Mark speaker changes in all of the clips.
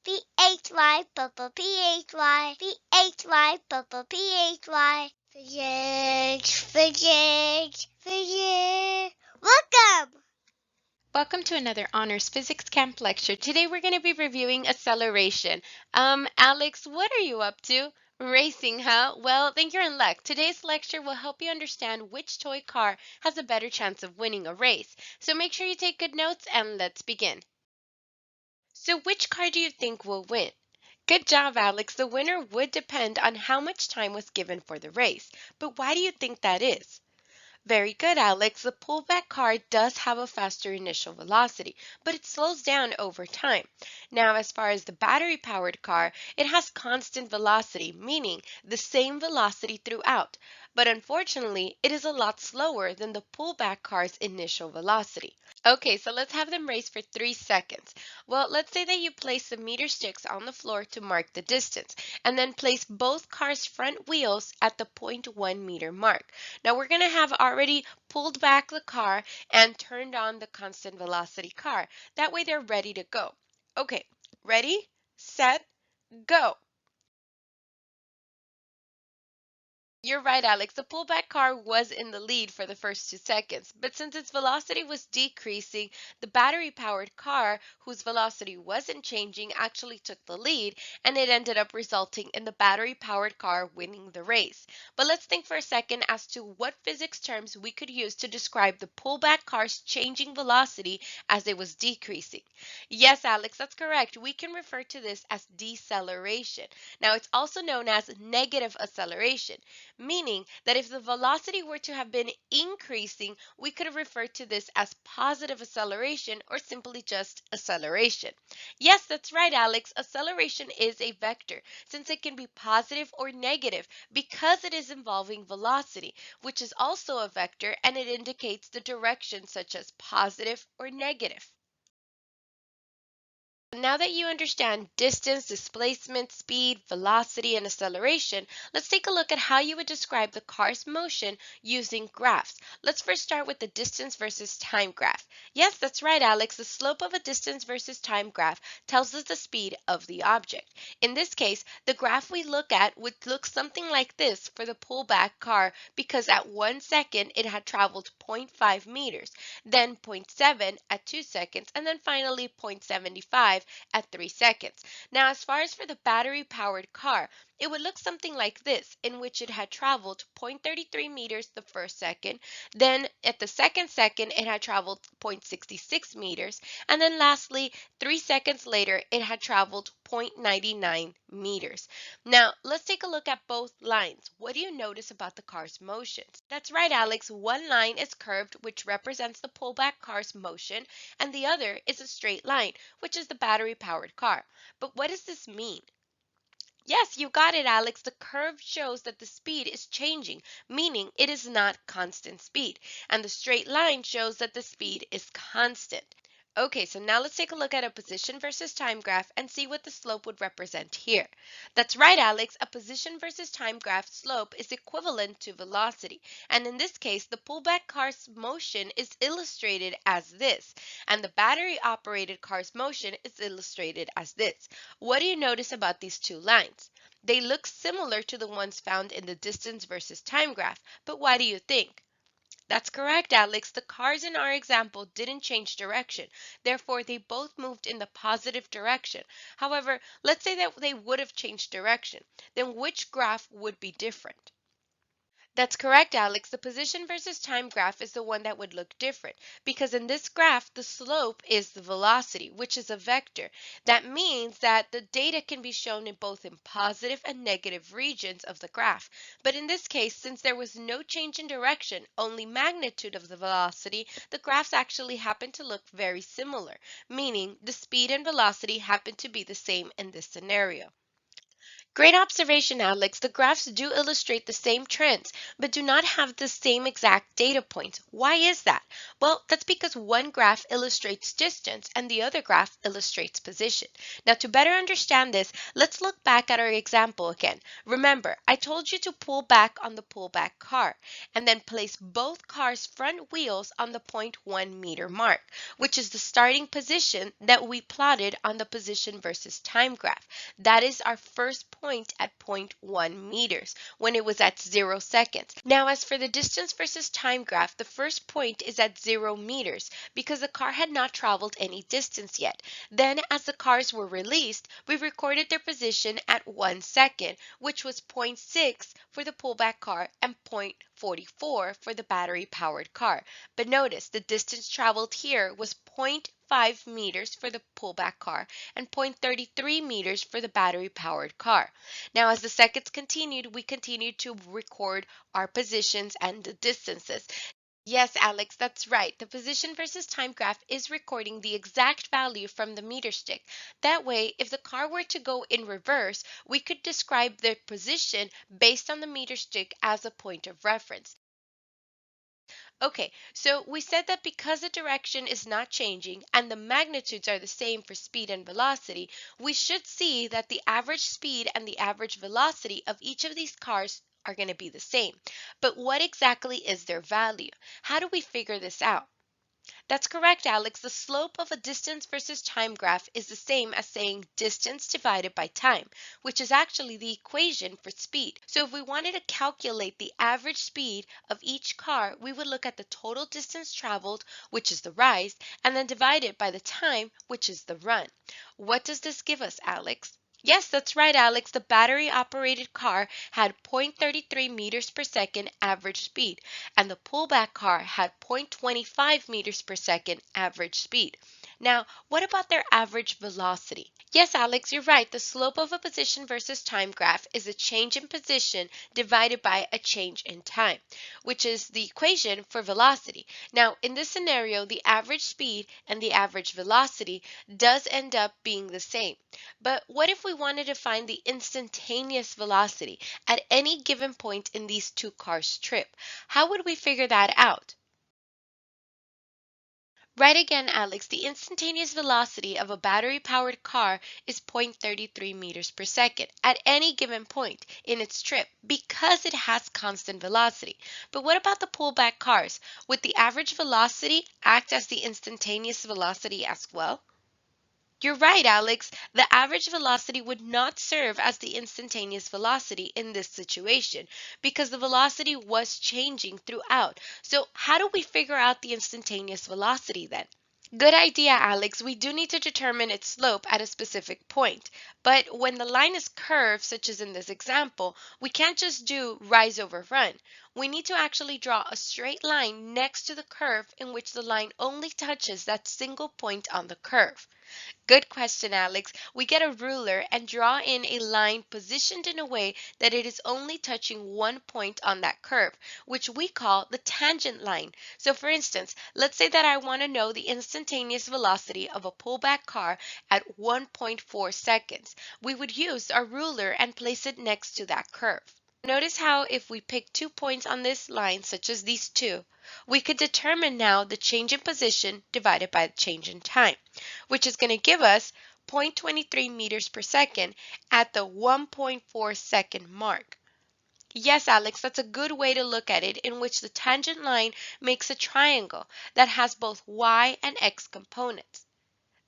Speaker 1: P-H-Y, P-H-Y, P-H-Y, P-H-Y. Physics, physics, physics. Welcome!
Speaker 2: Welcome to another Honors Physics Camp lecture. Today we're going to be reviewing acceleration. Alex, what are you up to? Racing, huh? Well, then you're in luck. Today's lecture will help you understand which toy car has a better chance of winning a race. So make sure you take good notes and let's begin. So which car do you think will win? Good job, Alex. The winner would depend on how much time was given for the race. But why do you think that is? Very good, Alex. The pullback car does have a faster initial velocity, but it slows down over time. Now, as far as the battery-powered car, it has constant velocity, meaning the same velocity throughout. But unfortunately, it is a lot slower than the pullback car's initial velocity. Okay, so let's have them race for 3 seconds. Well, let's say that you place the meter sticks on the floor to mark the distance, and then place both cars' front wheels at the 0.1 meter mark. Now we're going to have already pulled back the car and turned on the constant velocity car. That way they're ready to go. Okay, ready, set, go. You're right, Alex. The pullback car was in the lead for the first 2 seconds, but since its velocity was decreasing, the battery-powered car, whose velocity wasn't changing, actually took the lead, and it ended up resulting in the battery-powered car winning the race. But let's think for a second as to what physics terms we could use to describe the pullback car's changing velocity as it was decreasing. Yes, Alex, that's correct. We can refer to this as deceleration. Now, it's also known as negative acceleration, meaning that if the velocity were to have been increasing, we could refer to this as positive acceleration or simply just acceleration. Yes, that's right, Alex. Acceleration is a vector since it can be positive or negative because it is involving velocity, which is also a vector and it indicates the direction such as positive or negative. Now that you understand distance, displacement, speed, velocity, and acceleration, let's take a look at how you would describe the car's motion using graphs. Let's first start with the distance versus time graph. Yes, that's right, Alex. The slope of a distance versus time graph tells us the speed of the object. In this case, the graph we look at would look something like this for the pullback car because at 1 second it had traveled zero point 0.5 meters, then zero point 0.7 at 2 seconds, and then finally 0.75 at 3 seconds. Now, as far as for the battery-powered car, it would look something like this, in which it had traveled 0.33 meters the first second, then at the second it had traveled 0.66 meters, and then lastly, 3 seconds later, it had traveled 0.99 meters. Now, let's take a look at both lines. What do you notice about the car's motions? That's right, Alex. One line is curved, which represents the pullback car's motion, and the other is a straight line, which is the battery-powered car. But what does this mean? Yes, you got it, Alex. The curve shows that the speed is changing, meaning it is not constant speed. And the straight line shows that the speed is constant. Okay, so now let's take a look at a position versus time graph and see what the slope would represent here. That's right, Alex. A position versus time graph slope is equivalent to velocity. And in this case, the pullback car's motion is illustrated as this, and the battery-operated car's motion is illustrated as this. What do you notice about these two lines? They look similar to the ones found in the distance versus time graph, but why do you think? That's correct, Alex. The cars in our example didn't change direction. Therefore, they both moved in the positive direction. However, let's say that they would have changed direction. Then which graph would be different? That's correct, Alex. The position versus time graph is the one that would look different because in this graph, the slope is the velocity, which is a vector. That means that the data can be shown in both in positive and negative regions of the graph. But in this case, since there was no change in direction, only magnitude of the velocity, the graphs actually happen to look very similar, meaning the speed and velocity happen to be the same in this scenario. Great observation, Alex. The graphs do illustrate the same trends, but do not have the same exact data points. Why is that? Well, that's because one graph illustrates distance and the other graph illustrates position. Now, to better understand this, let's look back at our example again. Remember, I told you to pull back on the pullback car and then place both cars' front wheels on the 0.1 meter mark, which is the starting position that we plotted on the position versus time graph. That is our first point at zero point 0.1 meters when it was at 0 seconds. Now, as for the distance versus time graph, the first point is at 0 meters because the car had not traveled any distance yet. Then, as the cars were released, we recorded their position at 1 second, which was zero point 0.6 for the pullback car and 0.44 for the battery-powered car. But notice the distance traveled here was 0.5 meters for the pullback car and 0.33 meters for the battery-powered car. Now, as the seconds continued, we continued to record our positions and the distances. Yes, Alex, that's right. The position versus time graph is recording the exact value from the meter stick. That way, if the car were to go in reverse, we could describe their position based on the meter stick as a point of reference. Okay, so we said that because the direction is not changing and the magnitudes are the same for speed and velocity, we should see that the average speed and the average velocity of each of these cars are going to be the same. But what exactly is their value? How do we figure this out? That's correct, Alex. The slope of a distance versus time graph is the same as saying distance divided by time, which is actually the equation for speed. So if we wanted to calculate the average speed of each car, we would look at the total distance traveled, which is the rise, and then divide it by the time, which is the run. What does this give us, Alex? Yes, that's right, Alex. The battery operated car had 0.33 meters per second average speed, and the pullback car had 0.25 meters per second average speed. Now, what about their average velocity? Yes, Alex, you're right. The slope of a position versus time graph is a change in position divided by a change in time, which is the equation for velocity. Now, in this scenario, the average speed and the average velocity does end up being the same. But what if we wanted to find the instantaneous velocity at any given point in these two cars' trip? How would we figure that out? Right again, Alex, the instantaneous velocity of a battery-powered car is 0.33 meters per second at any given point in its trip because it has constant velocity. But what about the pullback cars? Would the average velocity act as the instantaneous velocity as well? You're right, Alex. The average velocity would not serve as the instantaneous velocity in this situation because the velocity was changing throughout. So how do we figure out the instantaneous velocity then? Good idea, Alex. We do need to determine its slope at a specific point. But when the line is curved, such as in this example, we can't just do rise over run. We need to actually draw a straight line next to the curve in which the line only touches that single point on the curve. Good question, Alex. We get a ruler and draw in a line positioned in a way that it is only touching one point on that curve, which we call the tangent line. So for instance, let's say that I want to know the instantaneous velocity of a pullback car at 1.4 seconds. We would use our ruler and place it next to that curve. Notice how if we pick 2 points on this line, such as these two, we could determine now the change in position divided by the change in time, which is going to give us 0.23 meters per second at the 1.4 second mark. Yes, Alex, that's a good way to look at it, in which the tangent line makes a triangle that has both y and x components.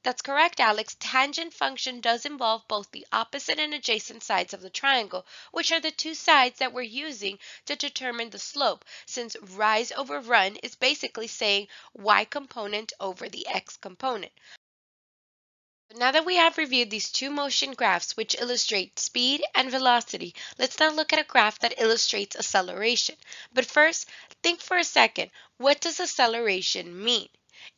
Speaker 2: That's correct, Alex. Tangent function does involve both the opposite and adjacent sides of the triangle, which are the two sides that we're using to determine the slope, since rise over run is basically saying y component over the x component. Now that we have reviewed these two motion graphs which illustrate speed and velocity, let's now look at a graph that illustrates acceleration. But first, think for a second, what does acceleration mean?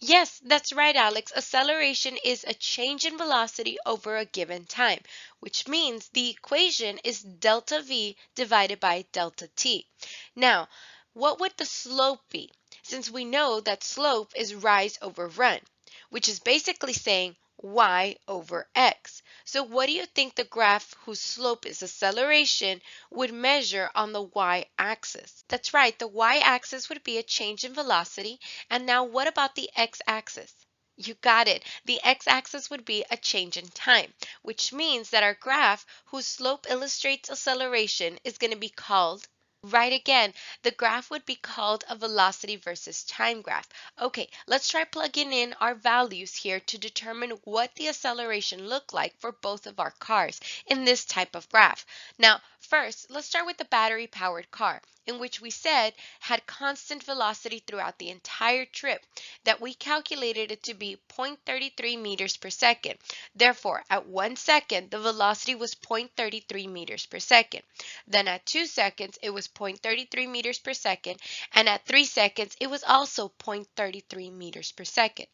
Speaker 2: Yes, that's right, Alex. Acceleration is a change in velocity over a given time, which means the equation is delta v divided by delta t. Now, what would the slope be? Since we know that slope is rise over run, which is basically saying y over x. So what do you think the graph whose slope is acceleration would measure on the y-axis? That's right, the y-axis would be a change in velocity. And now what about the x-axis? You got it. The x-axis would be a change in time, which means that our graph whose slope illustrates acceleration is going to be called, right again, the graph would be called a velocity versus time graph. Okay, let's try plugging in our values here to determine what the acceleration looked like for both of our cars in this type of graph. Now, first, let's start with the battery-powered car, in which we said had constant velocity throughout the entire trip, that we calculated it to be 0.33 meters per second. Therefore, at 1 second, the velocity was 0.33 meters per second. Then at 2 seconds, it was 0.33 meters per second, and at 3 seconds, it was also 0.33 meters per second.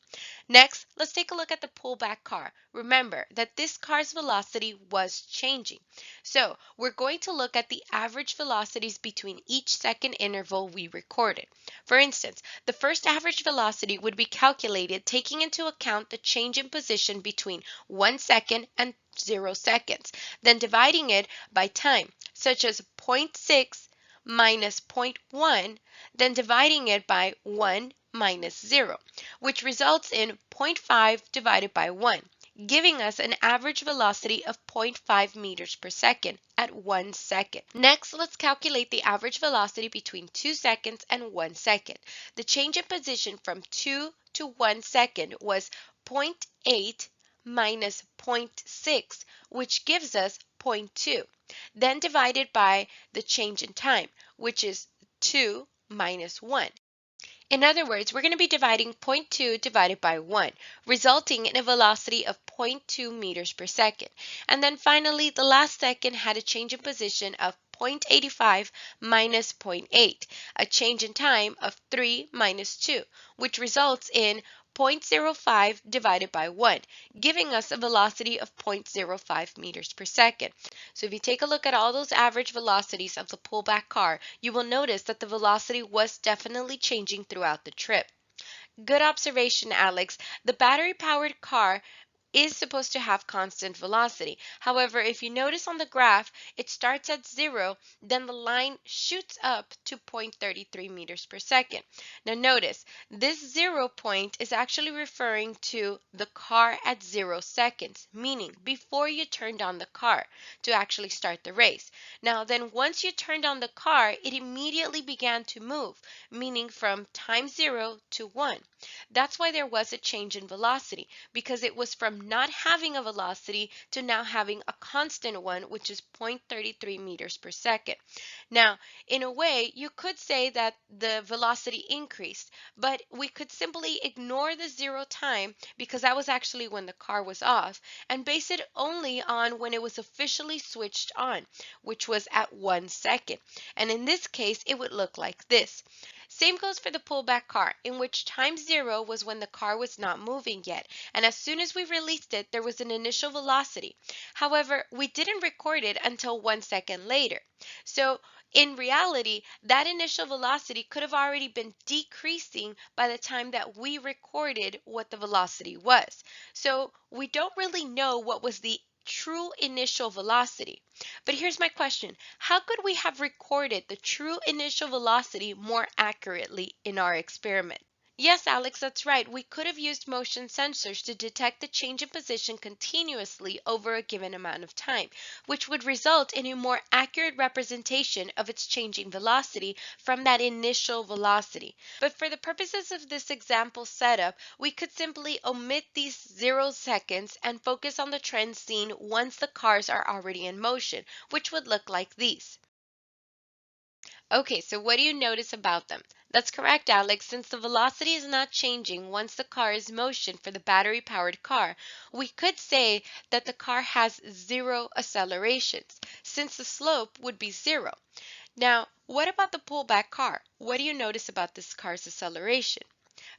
Speaker 2: Next, let's take a look at the pullback car. Remember that this car's velocity was changing. So we're going to look at the average velocities between each second interval we recorded. For instance, the first average velocity would be calculated taking into account the change in position between 1 second and 0 seconds, then dividing it by time, such as 0.6 minus zero point 0.1, then dividing it by 1 minus 0, which results in zero point 0.5 divided by 1, giving us an average velocity of 0.5 meters per second at 1 second. Next, let's calculate the average velocity between 2 seconds and 1 second. The change in position from 2 to 1 second was 0.8 minus zero point 0.6, which gives us 0.2, then divided by the change in time, which is 2 minus 1. In other words, we're going to be dividing zero point 0.2 divided by 1, resulting in a velocity of 0.2 meters per second. And then finally, the last second had a change in position of 0.85 minus zero point 0.8, a change in time of 3 minus 2, which results in 0.05 divided by 1, giving us a velocity of 0.05 meters per second. So if you take a look at all those average velocities of the pullback car, you will notice that the velocity was definitely changing throughout the trip. Good observation, Alex. The battery-powered car is supposed to have constant velocity. However, if you notice on the graph, it starts at 0, then the line shoots up to 0.33 meters per second. Now notice, this 0 point is actually referring to the car at 0 seconds, meaning before you turned on the car to actually start the race. Now then, once you turned on the car, it immediately began to move, meaning from time 0 to 1. That's why there was a change in velocity, because it was from not having a velocity to now having a constant one, which is 0.33 meters per second. Now, in a way, you could say that the velocity increased, but we could simply ignore the 0 time, because that was actually when the car was off, and base it only on when it was officially switched on, which was at 1 second. And in this case, it would look like this. Same goes for the pullback car, in which time 0 was when the car was not moving yet, and as soon as we released it, there was an initial velocity. However, we didn't record it until 1 second later. So in reality, that initial velocity could have already been decreasing by the time that we recorded what the velocity was. So we don't really know what was the true initial velocity. But here's my question. How could we have recorded the true initial velocity more accurately in our experiment? Yes, Alex, that's right. We could have used motion sensors to detect the change in position continuously over a given amount of time, which would result in a more accurate representation of its changing velocity from that initial velocity. But for the purposes of this example setup, we could simply omit these 0 seconds and focus on the trend seen once the cars are already in motion, which would look like these. Okay, so what do you notice about them? That's correct, Alex. Since the velocity is not changing once the car is in motion for the battery-powered car, we could say that the car has 0 accelerations, since the slope would be 0. Now, what about the pullback car? What do you notice about this car's acceleration?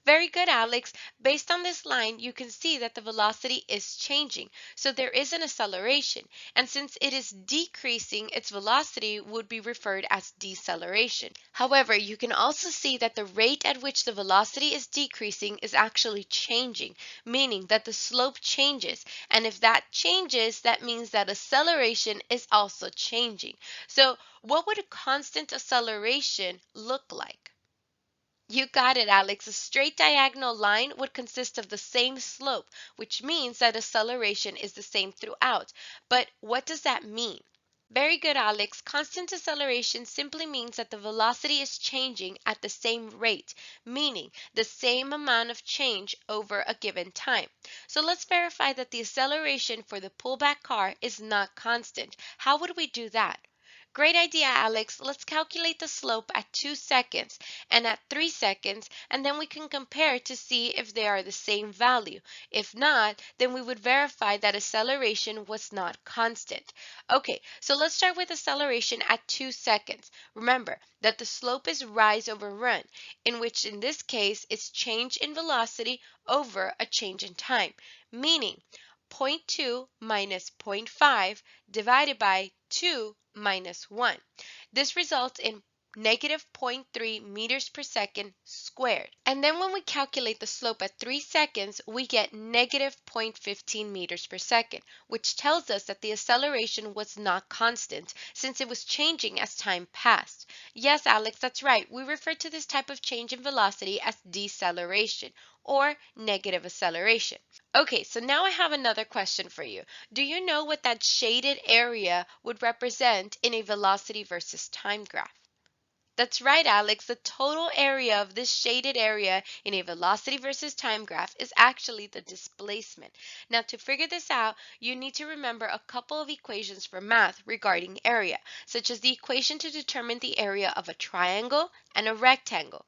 Speaker 2: Very good, Alex. Based on this line, you can see that the velocity is changing. So there is an acceleration. And since it is decreasing, its velocity would be referred as deceleration. However, you can also see that the rate at which the velocity is decreasing is actually changing, meaning that the slope changes. And if that changes, that means that acceleration is also changing. So what would a constant acceleration look like? You got it, Alex. A straight diagonal line would consist of the same slope, which means that acceleration is the same throughout. But what does that mean? Very good, Alex. Constant acceleration simply means that the velocity is changing at the same rate, meaning the same amount of change over a given time. So let's verify that the acceleration for the pullback car is not constant. How would we do that? Great idea, Alex. Let's calculate the slope at 2 seconds and at 3 seconds, and then we can compare to see if they are the same value. If not, then we would verify that acceleration was not constant. Okay, so let's start with acceleration at 2 seconds. Remember that the slope is rise over run, in which in this case it's change in velocity over a change in time, meaning zero point 0.2 minus zero point 0.5 divided by 2 minus 1. This results in negative zero point 0.3 meters per second squared. And then when we calculate the slope at 3 seconds, we get negative 0.15 meters per second, which tells us that the acceleration was not constant since it was changing as time passed. Yes, Alex, that's right. We refer to this type of change in velocity as deceleration or negative acceleration. Okay, so now I have another question for you. Do you know what that shaded area would represent in a velocity versus time graph? That's right, Alex. The total area of this shaded area in a velocity versus time graph is actually the displacement. Now, to figure this out, you need to remember a couple of equations for math regarding area, such as the equation to determine the area of a triangle and a rectangle.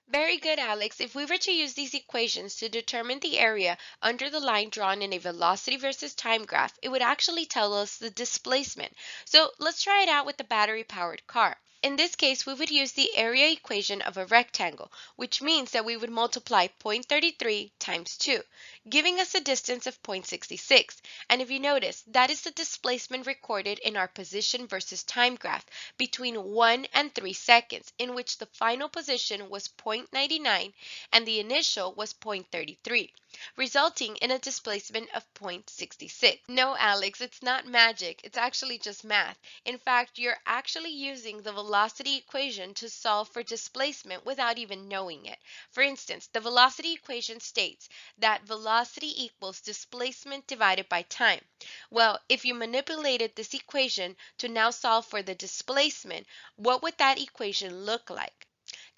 Speaker 2: Very good, Alex. If we were to use these equations to determine the area under the line drawn in a velocity versus time graph, it would actually tell us the displacement. So let's try it out with the battery-powered car. In this case, we would use the area equation of a rectangle, which means that we would multiply 0.33 times 2, giving us a distance of 0.66. And if you notice, that is the displacement recorded in our position versus time graph between 1 and 3 seconds, in which the final position was 0.99 and the initial was 0.33, resulting in a displacement of 0.66. No, Alex, it's not magic. It's actually just math. In fact, you're actually using the velocity equation to solve for displacement without even knowing it. For instance, the velocity equation states that velocity equals displacement divided by time. Well, if you manipulated this equation to now solve for the displacement, what would that equation look like?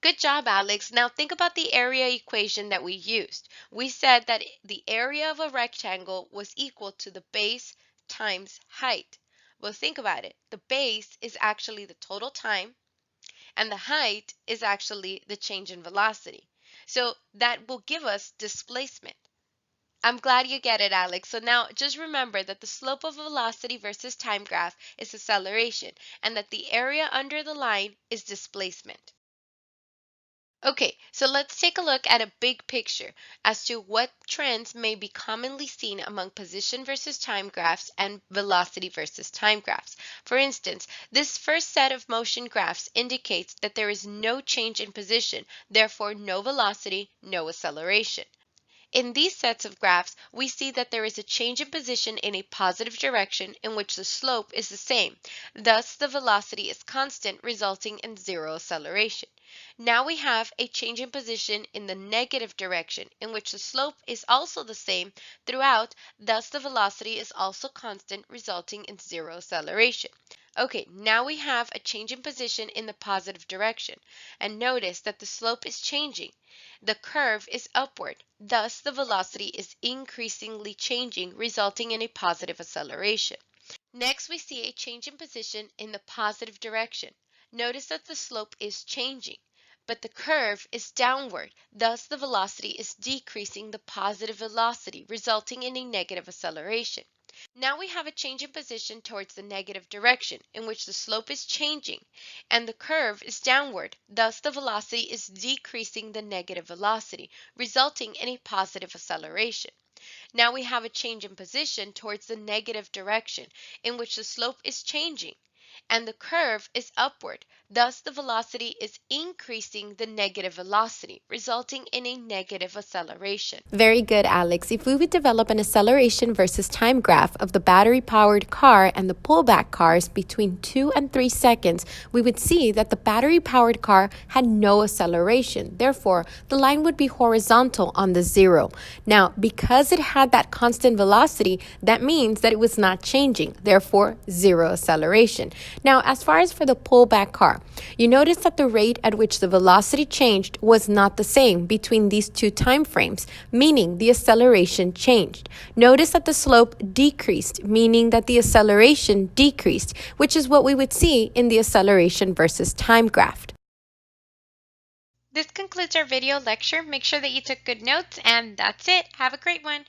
Speaker 2: Good job, Alex. Now think about the area equation that we used. We said that the area of a rectangle was equal to the base times height. Well, think about it. The base is actually the total time, and the height is actually the change in velocity. So that will give us displacement. I'm glad you get it, Alex. So now just remember that the slope of velocity versus time graph is acceleration, and that the area under the line is displacement. Okay, so let's take a look at a big picture as to what trends may be commonly seen among position versus time graphs and velocity versus time graphs. For instance, this first set of motion graphs indicates that there is no change in position, therefore no velocity, no acceleration. In these sets of graphs, we see that there is a change in position in a positive direction in which the slope is the same. Thus, the velocity is constant, resulting in zero acceleration. Now we have a change in position in the negative direction in which the slope is also the same throughout. Thus, the velocity is also constant, resulting in zero acceleration. Okay, now we have a change in position in the positive direction. And notice that the slope is changing. The curve is upward, thus the velocity is increasingly changing, resulting in a positive acceleration. Next, we see a change in position in the positive direction. Notice that the slope is changing, but the curve is downward, thus the velocity is decreasing the positive velocity, resulting in a negative acceleration. Now we have a change in position towards the negative direction, in which the slope is changing and the curve is downward. Thus, the velocity is decreasing the negative velocity, resulting in a positive acceleration. Now we have a change in position towards the negative direction, in which the slope is changing and the curve is upward. Thus, the velocity is increasing the negative velocity, resulting in a negative acceleration.
Speaker 3: Very good, Alex. If we would develop an acceleration versus time graph of the battery-powered car and the pullback cars between 2 and 3 seconds, we would see that the battery-powered car had no acceleration. Therefore, the line would be horizontal on the zero. Now, because it had that constant velocity, that means that it was not changing. Therefore, zero acceleration. Now, as far as for the pullback car, you notice that the rate at which the velocity changed was not the same between these two time frames, meaning the acceleration changed. Notice that the slope decreased, meaning that the acceleration decreased, which is what we would see in the acceleration versus time graph.
Speaker 2: This concludes our video lecture. Make sure that you took good notes, and that's it. Have a great one.